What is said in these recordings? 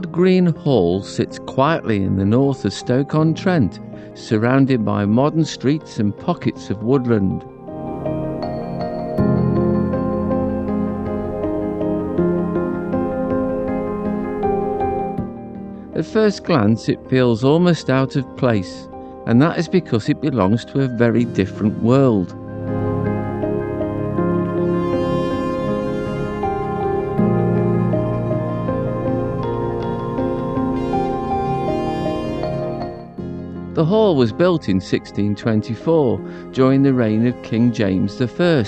Ford Green Hall sits quietly in the north of Stoke-on-Trent, surrounded by modern streets and pockets of woodland. At first glance it feels almost out of place, and that is because it belongs to a very different world. The hall was built in 1624 during the reign of King James I,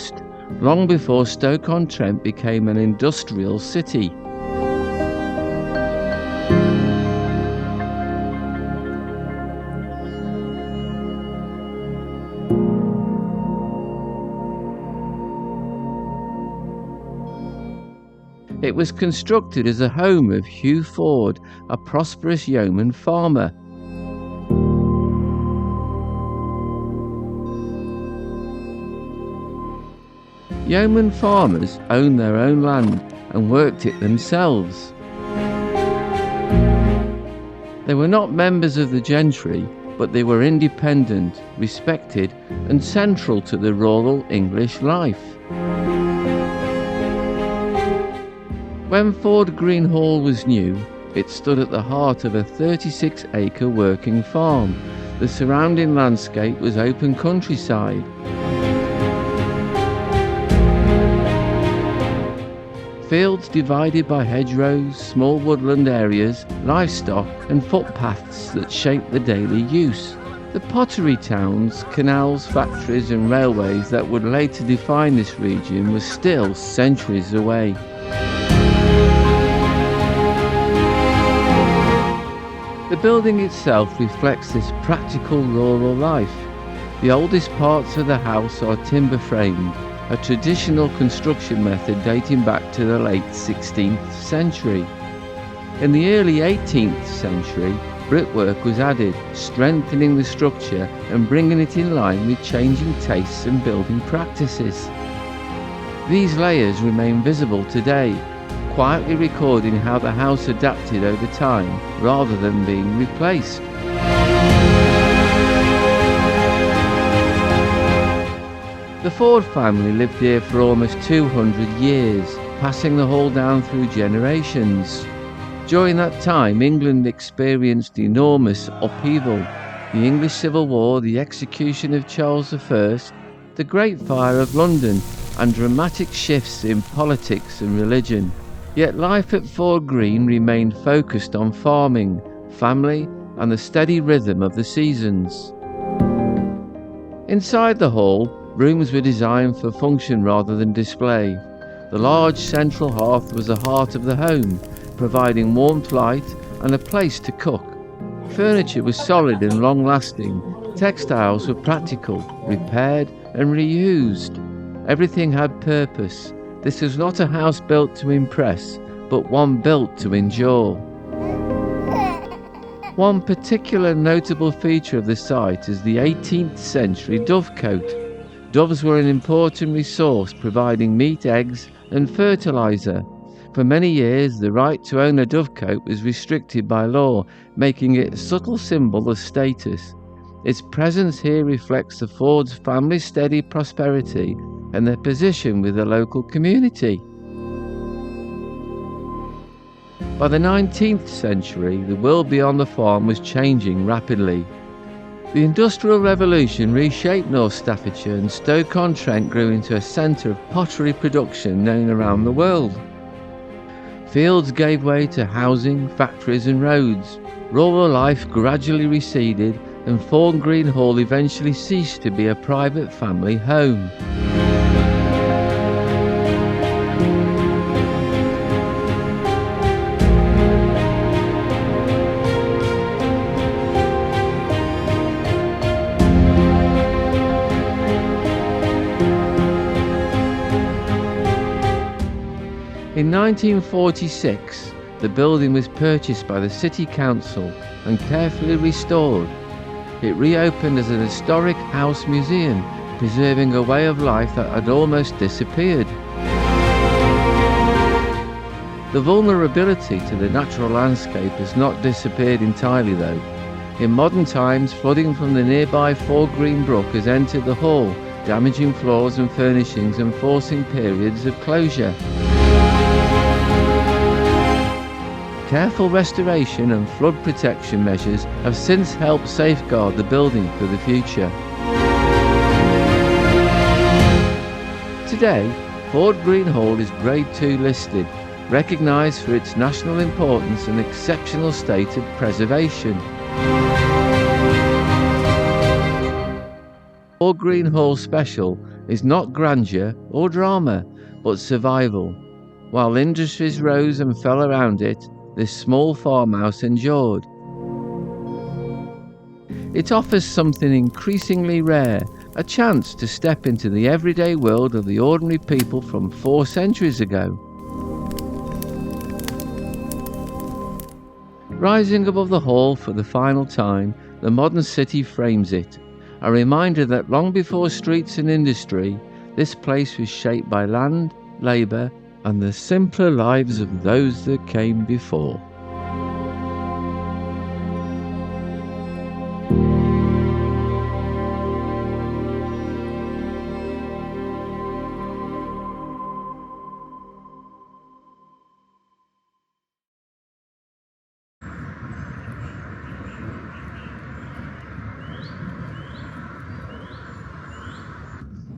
long before Stoke-on-Trent became an industrial city. It was constructed as a home of Hugh Ford, a prosperous yeoman farmer. Yeoman farmers owned their own land and worked it themselves. They were not members of the gentry, but they were independent, respected, and central to the rural English life. When Ford Green Hall was new, it stood at the heart of a 36-acre working farm. The surrounding landscape was open countryside. Fields divided by hedgerows, small woodland areas, livestock and footpaths that shaped the daily use. The pottery towns, canals, factories and railways that would later define this region were still centuries away. The building itself reflects this practical rural life. The oldest parts of the house are timber framed, a traditional construction method dating back to the late 16th century. In the early 18th century, brickwork was added, strengthening the structure and bringing it in line with changing tastes and building practices. These layers remain visible today, quietly recording how the house adapted over time rather than being replaced. The Ford family lived here for almost 200 years, passing the hall down through generations. During that time, England experienced enormous upheaval. The English Civil War, the execution of Charles I, the Great Fire of London, and dramatic shifts in politics and religion. Yet life at Ford Green remained focused on farming, family, and the steady rhythm of the seasons. Inside the hall, rooms were designed for function rather than display. The large central hearth was the heart of the home, providing warmth, light, and a place to cook. Furniture was solid and long-lasting. Textiles were practical, repaired and reused. Everything had purpose. This was not a house built to impress, but one built to endure. One particular notable feature of the site is the 18th century dovecote. Doves were an important resource, providing meat, eggs and fertilizer. For many years, the right to own a dovecote was restricted by law, making it a subtle symbol of status. Its presence here reflects the Ford's family's steady prosperity and their position with the local community. By the 19th century, the world beyond the farm was changing rapidly. The Industrial Revolution reshaped North Staffordshire, and Stoke-on-Trent grew into a centre of pottery production known around the world. Fields gave way to housing, factories and roads. Rural life gradually receded, and Ford Green Hall eventually ceased to be a private family home. In 1946, the building was purchased by the City Council and carefully restored. It reopened as an historic house museum, preserving a way of life that had almost disappeared. The vulnerability to the natural landscape has not disappeared entirely though. In modern times, flooding from the nearby Ford Green Brook has entered the hall, damaging floors and furnishings and forcing periods of closure. Careful restoration and flood protection measures have since helped safeguard the building for the future. Today, Ford Green Hall is Grade 2 listed, recognised for its national importance and exceptional state of preservation. Ford Green Hall special is not grandeur or drama, but survival. While industries rose and fell around it, this small farmhouse endured. It offers something increasingly rare, a chance to step into the everyday world of the ordinary people from 4 centuries ago. Rising above the hall for the final time, the modern city frames it, a reminder that long before streets and industry, this place was shaped by land, labour, and the simpler lives of those that came before.